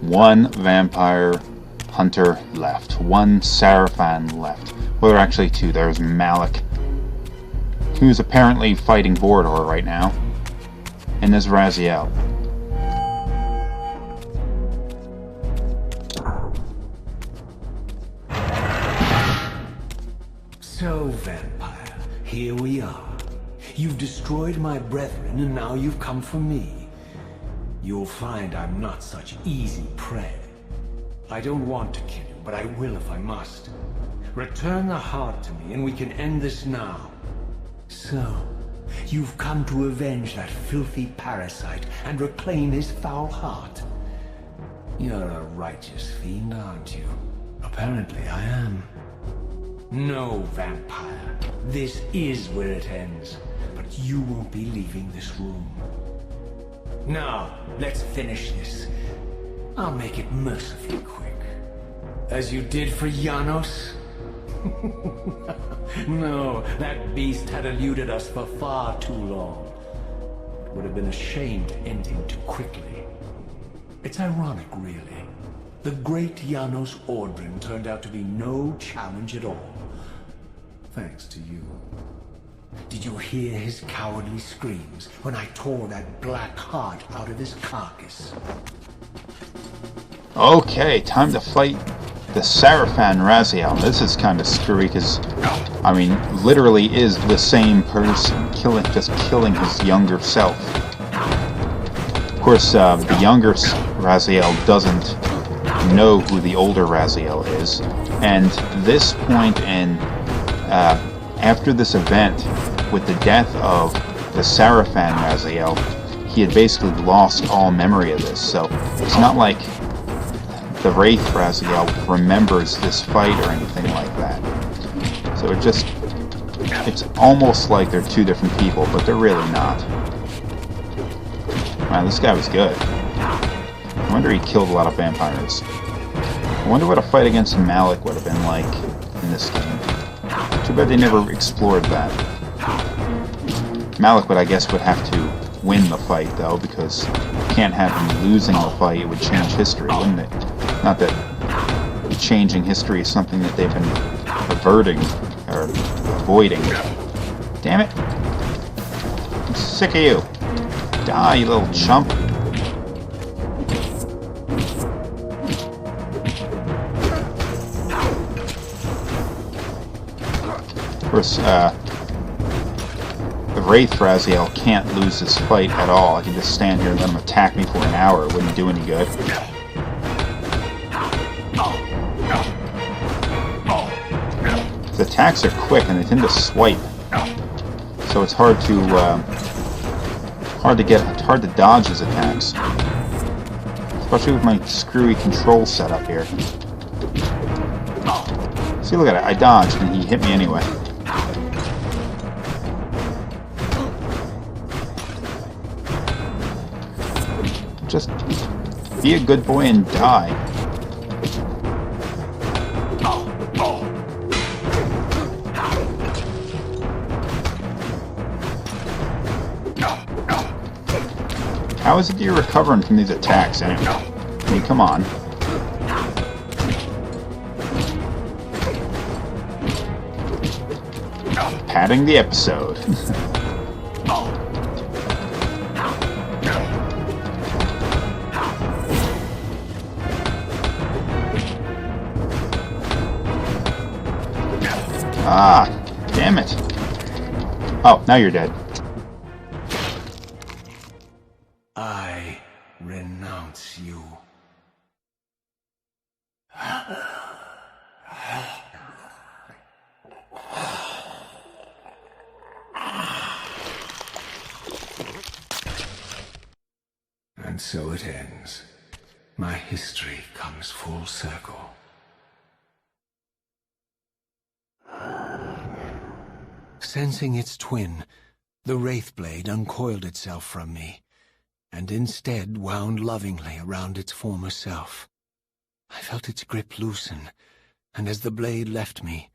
One vampire hunter left. One Sarafan left. Well, there are actually two. There's Malik, who's apparently fighting Bordor right now. And there's Raziel. So, vampire, here we are. You've destroyed my brethren, and now you've come for me. You'll find I'm not such easy prey. I don't want to kill you, but I will if I must. Return the heart to me, and we can end this now. So, you've come to avenge that filthy parasite and reclaim his foul heart. You're a righteous fiend, aren't you? Apparently I am. No, vampire. This is where it ends. But you won't be leaving this room. Now, let's finish this. I'll make it mercifully quick. As you did for Janos? No, that beast had eluded us for far too long. It would have been a shame to end him too quickly. It's ironic, really. The great Janos Ordrin turned out to be no challenge at all. Thanks to you. Did you hear his cowardly screams when I tore that black heart out of his carcass? Okay, time to fight the Sarafan Raziel. This is kind of screwy because, I mean, literally is the same person, just killing his younger self. Of course, the younger Raziel doesn't know who the older Raziel is, and this point in after this event, with the death of the Sarafan Raziel, he had basically lost all memory of this, so it's not like the Wraith Raziel remembers this fight or anything like that. So it's almost like they're two different people, but they're really not. Wow, this guy was good. I wonder he killed a lot of vampires. I wonder what a fight against Malik would have been like in this game. Too bad they never explored that. Malik would, I guess, would have to win the fight, though, because you can't have him losing the fight. It would change history, wouldn't it? Not that changing history is something that they've been averting, or avoiding. Damn it! I'm sick of you! Die, you little chump! Of course, the Wraith Raziel can't lose this fight at all. I can just stand here and let him attack me for an hour. It wouldn't do any good. The attacks are quick and they tend to swipe, so it's hard to dodge his attacks, especially with my screwy control setup here. See, look at it. I dodged and he hit me anyway. Just be a good boy and die. How is it that you're recovering from these attacks anyway? I mean, come on. Padding the episode. Ah, damn it. Oh, now you're dead. I renounce you. And so it ends. My history comes full circle. Sensing its twin, the Wraithblade uncoiled itself from me, and instead wound lovingly around its former self. I felt its grip loosen, and as the blade left me,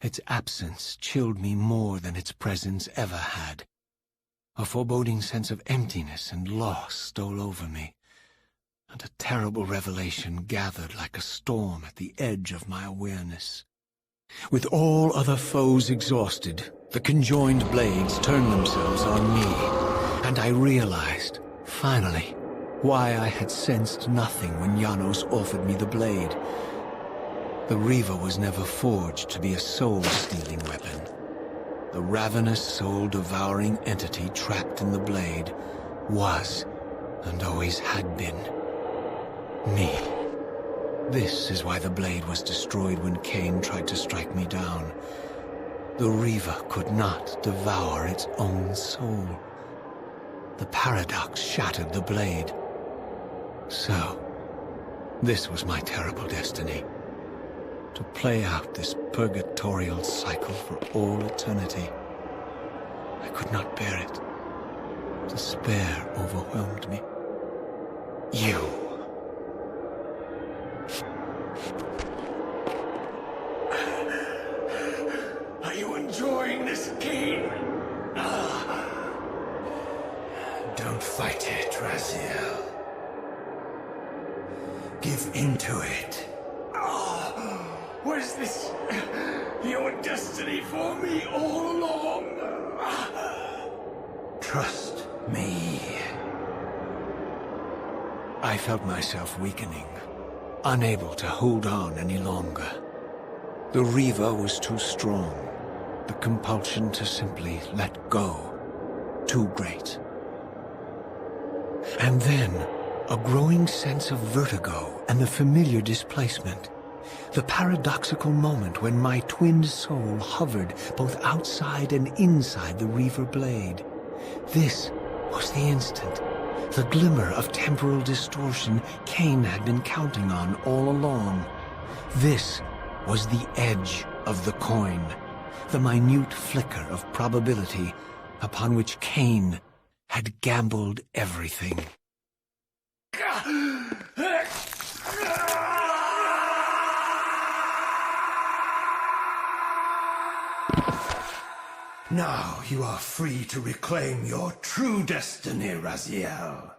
its absence chilled me more than its presence ever had. A foreboding sense of emptiness and loss stole over me. and a terrible revelation gathered like a storm at the edge of my awareness. With all other foes exhausted, the conjoined blades turned themselves on me, and I realized, finally, why I had sensed nothing when Janos offered me the blade. The Reaver was never forged to be a soul-stealing weapon. The ravenous, soul-devouring entity trapped in the blade was, and always had been, me. This is why the blade was destroyed when Cain tried to strike me down. The Reaver could not devour its own soul. The paradox shattered the blade. So, this was my terrible destiny. To play out this purgatorial cycle for all eternity. I could not bear it. Despair overwhelmed me. You. Are you enjoying this game? Don't fight it, Raziel. Give into it. Was this your destiny for me all along? Trust me. I felt myself weakening, unable to hold on any longer. The Reaver was too strong. The compulsion to simply let go, too great. And then, a growing sense of vertigo and the familiar displacement. The paradoxical moment when my twinned soul hovered both outside and inside the Reaver blade. This was the instant, the glimmer of temporal distortion Cain had been counting on all along. This was the edge of the coin, the minute flicker of probability upon which Cain had gambled everything. Now you are free to reclaim your true destiny, Raziel.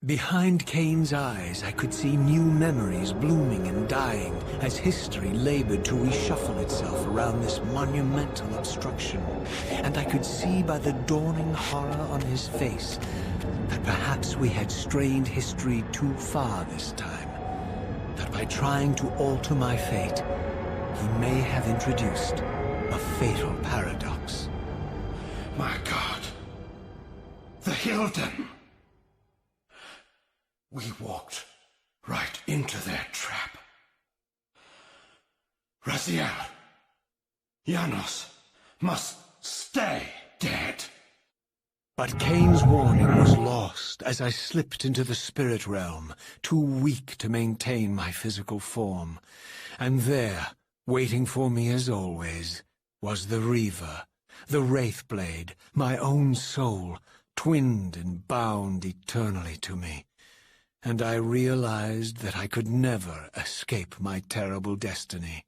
Behind Cain's eyes, I could see new memories blooming and dying as history labored to reshuffle itself around this monumental obstruction. And I could see by the dawning horror on his face that perhaps we had strained history too far this time. That by trying to alter my fate, he may have introduced a fatal paradox. My God! The Hilden! We walked right into their trap. Raziel, Janos must stay dead. But Cain's warning was lost as I slipped into the spirit realm, too weak to maintain my physical form. And there, waiting for me as always, was the Reaver, the Wraithblade, my own soul, twinned and bound eternally to me. And I realized that I could never escape my terrible destiny.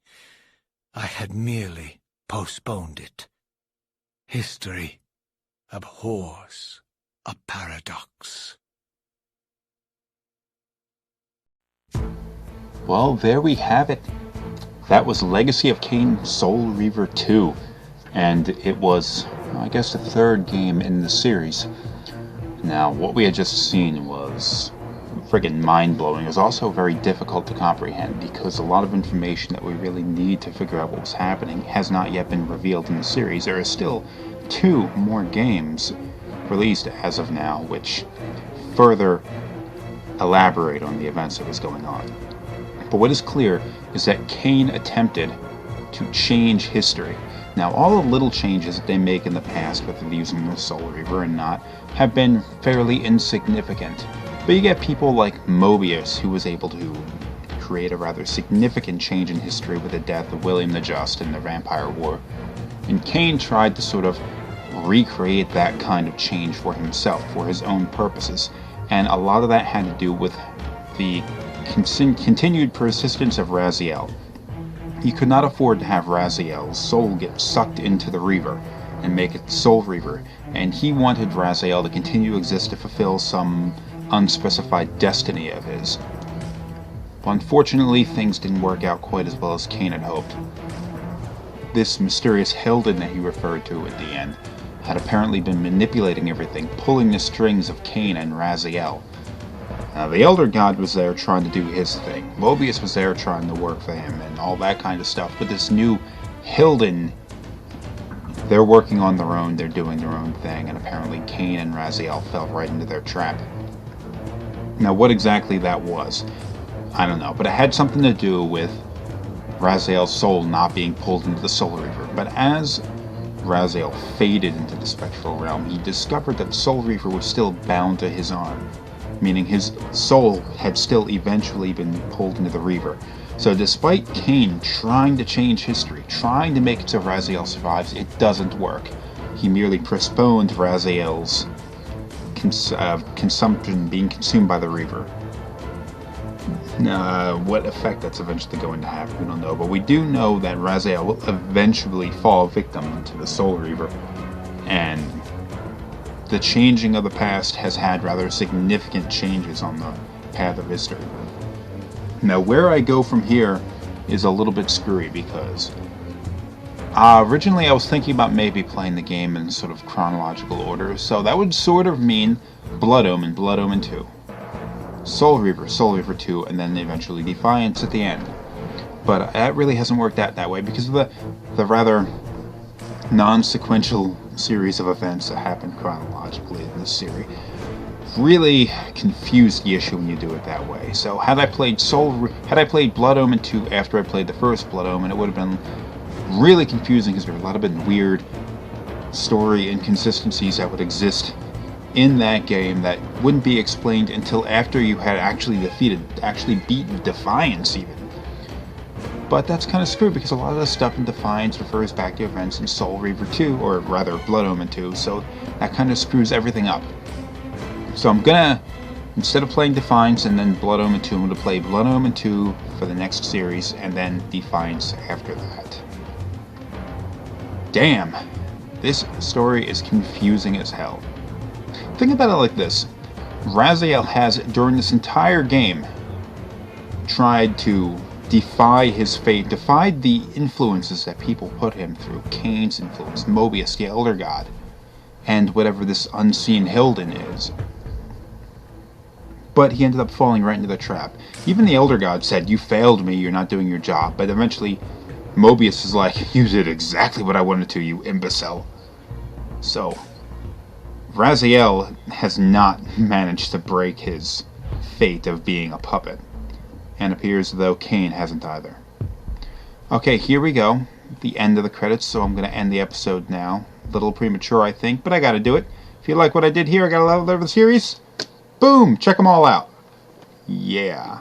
I had merely postponed it. History abhors a paradox. Well, there we have it. That was Legacy of Kain Soul Reaver 2, and it was, I guess, the third game in the series. Now, what we had just seen was friggin' mind-blowing. It was also very difficult to comprehend because a lot of information that we really need to figure out what was happening has not yet been revealed in the series. There are still 2 more games released as of now, which further elaborate on the events that was going on. But what is clear is that Cain attempted to change history. Now, all the little changes that they make in the past, whether using the Soul Reaver or not, have been fairly insignificant. But you get people like Mobius, who was able to create a rather significant change in history with the death of William the Just in the Vampire War. And Cain tried to sort of recreate that kind of change for himself, for his own purposes. And a lot of that had to do with the continued persistence of Raziel. He could not afford to have Raziel's soul get sucked into the Reaver, and make it Soul Reaver, and he wanted Raziel to continue to exist to fulfill some unspecified destiny of his. But unfortunately, things didn't work out quite as well as Cain had hoped. This mysterious Hilden that he referred to at the end had apparently been manipulating everything, pulling the strings of Cain and Raziel. Now, the Elder God was there trying to do his thing. Mobius was there trying to work for him and all that kind of stuff. But this new Hilden, they're working on their own, they're doing their own thing, and apparently Cain and Raziel fell right into their trap. Now, what exactly that was, I don't know, but it had something to do with Raziel's soul not being pulled into the Soul Reaver. But as Raziel faded into the spectral realm, he discovered that the Soul Reaver was still bound to his arm, meaning his soul had still eventually been pulled into the Reaver. So despite Cain trying to change history, trying to make it so Raziel survives, it doesn't work. He merely postponed Raziel's consumption, being consumed by the Reaver. What effect that's eventually going to have, we don't know, but we do know that Raziel will eventually fall victim to the Soul Reaver, and the changing of the past has had rather significant changes on the path of history. Now, where I go from here is a little bit screwy, because originally I was thinking about maybe playing the game in sort of chronological order, so that would sort of mean Blood Omen, Blood Omen 2. Soul Reaver 2, and then eventually Defiance at the end. But that really hasn't worked out that way because of the rather non-sequential series of events that happened chronologically in this series. Really confused the issue when you do it that way. So had I played Blood Omen 2 after I played the first Blood Omen, it would have been really confusing because there are a lot of weird story inconsistencies that would exist in that game that wouldn't be explained until after you had actually beaten Defiance even. But that's kind of screwed because a lot of the stuff in Defiance refers back to events in Soul Reaver 2, or rather Blood Omen 2, so that kind of screws everything up. So I'm gonna, instead of playing Defiance and then Blood Omen 2, I'm gonna play Blood Omen 2 for the next series and then Defiance after that. Damn, this story is confusing as hell. Think about it like this. Raziel has, during this entire game, tried to defy his fate, defied the influences that people put him through. Cain's influence, Mobius, the Elder God, and whatever this unseen Hilden is. But he ended up falling right into the trap. Even the Elder God said, "You failed me, you're not doing your job." But eventually, Mobius is like, "You did exactly what I wanted to, you imbecile." So Raziel has not managed to break his fate of being a puppet, and appears as though Cain hasn't either. Okay, here we go. The end of the credits, so I'm going to end the episode now. A little premature, I think, but I got to do it. If you like what I did here, I got to love the series. Boom! Check them all out. Yeah.